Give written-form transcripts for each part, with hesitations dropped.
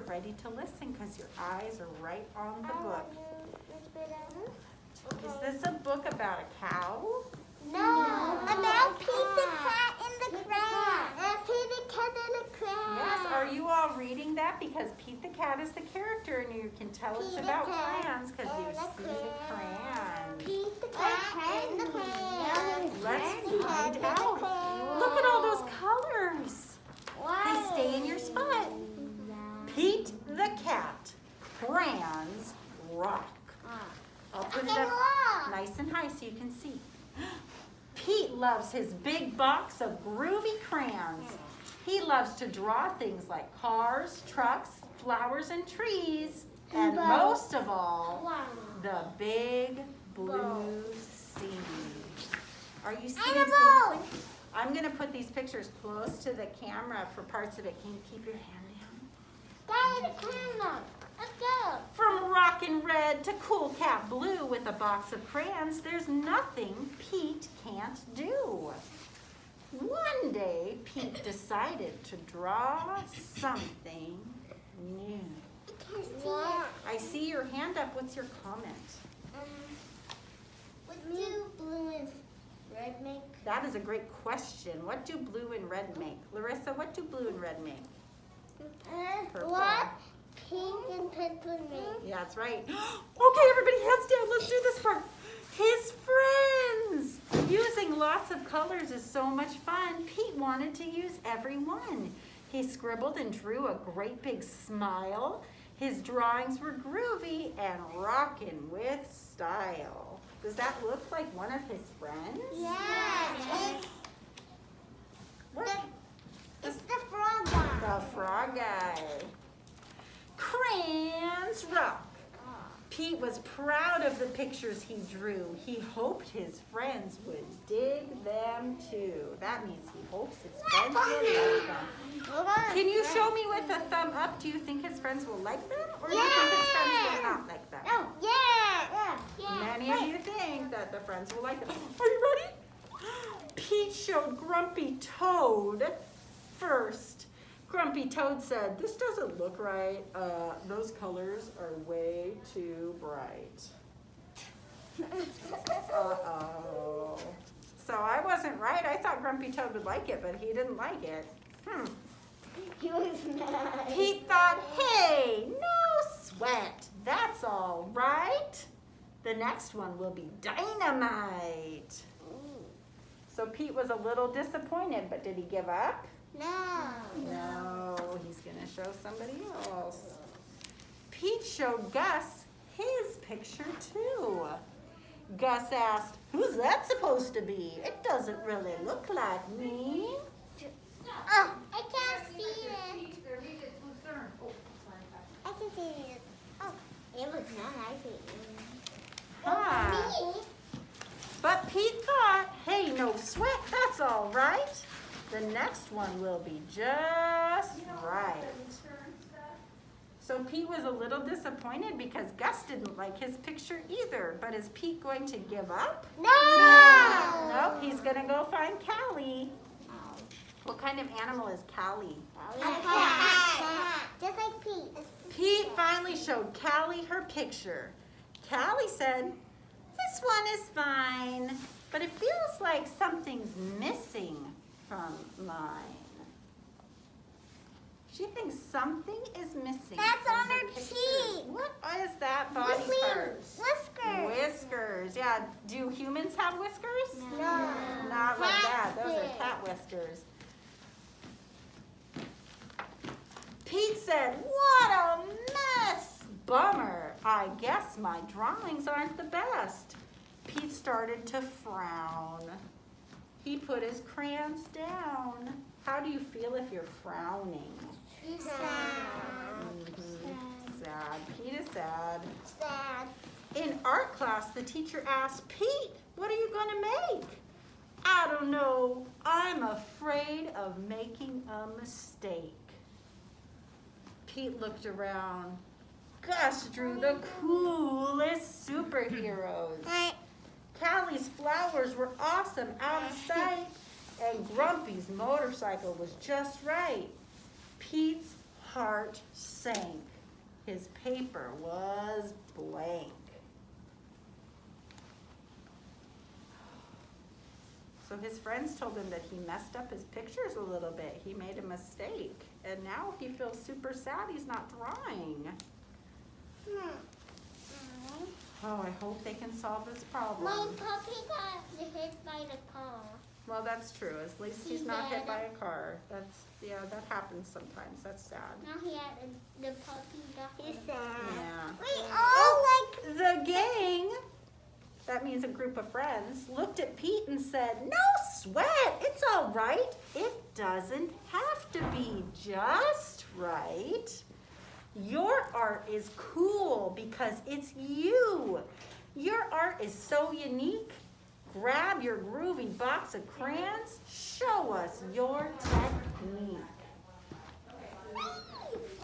ready to listen because your eyes are right on the book. Is this a book about a cow? No, about Pete the cat in the crayons. Pete the cat in the crayons. Yes, are you all reading that? Because Pete the cat is the character and you can tell it's about crayons because you see the crayons. Pete the cat in the crayons. Let's find out. Look at all those colors. They stay in your spot. Pete the cat. Crayons rock. I'll put it up nice and high so you can see. Pete loves his big box of groovy crayons. He loves to draw things like cars, trucks, flowers, and trees. And most of all, the big blue sea. Are you seeing something? I'm going to put these pictures close to the camera for parts of it. Can you keep your hand down? Daddy, the camera. Let's go. From rockin' red to cool cat blue with a box of crayons, there's nothing Pete can't do. One day, Pete decided to draw something new. I see your hand up. What's your comment? What do blue and red make? That is a great question. What do blue and red make? Larissa, what do blue and red make? Purple. What? Pink and purple make. Yeah, that's right. Okay, everybody, heads down. Let's do this part. His friends. Using lots of colors is so much fun. Pete wanted to use every one. He scribbled and drew a great big smile. His drawings were groovy and rockin' with style. Does that look like one of his friends? Yeah. What? It's the frog guy. The frog guy. Crayons rock. Pete was proud of the pictures he drew. He hoped his friends would dig them too. That means he hopes his friends will like them. Can you show me with a thumb up? Do you think his friends will like them? Or do you think his friends will not like them? Oh, yeah. Many of you think that the friends will like them. Are you ready? Pete showed Grumpy Toad first. Grumpy Toad said, "This doesn't look right. Those colors are way too bright." Uh-oh. So I wasn't right. I thought Grumpy Toad would like it, but he didn't like it. He was mad. Pete thought, "Hey, no sweat. That's all right. The next one will be dynamite." So Pete was a little disappointed, but did he give up? No, he's gonna show somebody else. Pete showed Gus his picture too. Gus asked, "Who's that supposed to be? It doesn't really look like me." Oh, I can't see it. I can see it. Oh, it was not like it. Huh. But Pete thought, "Hey, no sweat, that's all right. The next one will be just right." So Pete was a little disappointed because Gus didn't like his picture either. But is Pete going to give up? No! Nope, he's going to go find Callie. What kind of animal is Callie? A cat. Just like Pete. Pete finally showed Callie her picture. Callie said, "This one is fine, but it feels like something's missing from mine." She thinks something is missing. That's from on her picture. cheek. What is that body part? Whiskers. Whiskers. Yeah. Do humans have whiskers? No. Not like that. Those are cat whiskers. Pete said, "What a mess. Bummer. I guess my drawings aren't the best." Pete started to frown. He put his crayons down. How do you feel if you're frowning? Sad. Pete is sad. In art class, the teacher asked, "Pete, what are you going to make?" "I don't know. I'm afraid of making a mistake." Pete looked around. Gus drew the coolest superheroes. Callie's flowers were awesome out of sight, and Grumpy's motorcycle was just right. Pete's heart sank. His paper was blank. So his friends told him that he messed up his pictures a little bit. He made a mistake. And now he feels super sad he's not drawing. Oh, I hope they can solve this problem. My puppy got hit by the car. Well, that's true. At least he's not hit by a car. Yeah, that happens sometimes. That's sad. Now he had the puppy got hit. He's sad. Yeah. We all like The gang, that means a group of friends, looked at Pete and said, "No sweat, it's all right. It doesn't have to be just right. Your art is cool because it's you. Your art is so unique. Grab your groovy box of crayons. Show us your technique."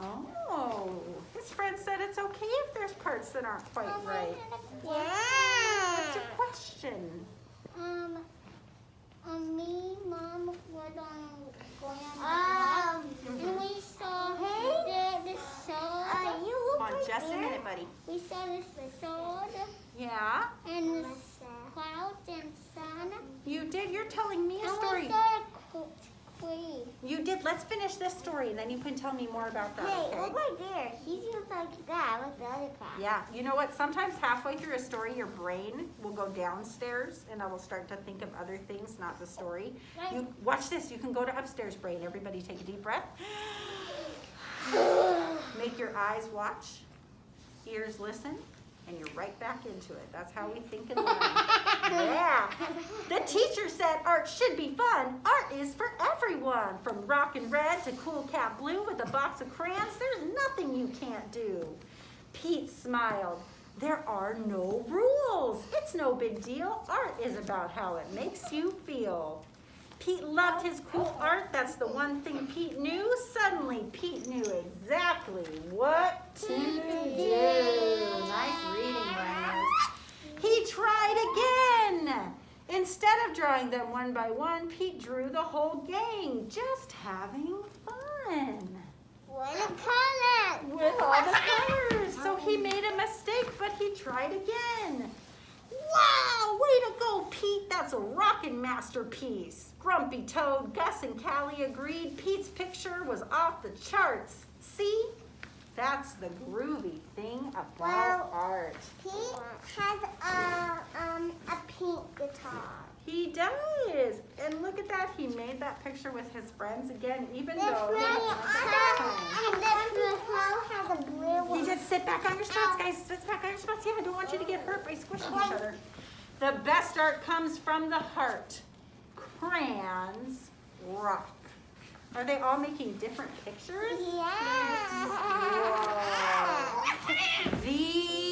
Oh, his friend said it's okay if there's parts that aren't quite right. What's your question? Me, Mom was going on and we saw the sword. Come on, just a minute, buddy. We saw the sword Yeah, and the clouds and sun. you did. You're telling me a And story. we saw a tree. You did. Let's finish this story, and then you can tell me more about that, Hey, okay? look right there. He's just like that with the other cat. Yeah, you know what? Sometimes halfway through a story, your brain will go downstairs, and it will start to think of other things, not the story. You watch this. You can go to upstairs brain. Everybody take a deep breath. Make your eyes watch, ears listen, and you're right back into it. That's how we think and learn. Yeah. The teacher said art should be fun. Art is for everyone. From rockin' red to cool cat blue with a box of crayons, there's nothing you can't do. Pete smiled. There are no rules. It's no big deal. Art is about how it makes you feel. Pete loved his cool art. That's the one thing Pete knew. Suddenly, Pete knew exactly what to do. Nice reading, learners. He tried again. Instead of drawing them one by one, Pete drew the whole gang, just having fun. What a color! With all the colors. So he made a mistake, but he tried again. Wow, way to go, Pete. That's a rockin' masterpiece. Grumpy Toad, Gus, and Callie agreed Pete's picture was off the charts. See? That's the groovy thing about art. Pete has a pink guitar. He does. And look at that. He made that picture with his friends again, even though he didn't And this has a blue one. You just sit back on your spots, guys. Sit back on your spots. Yeah, I don't want you to get hurt by squishing each other. The best art comes from the heart. Crayons rock. Are they all making different pictures? Yeah. Whoa. The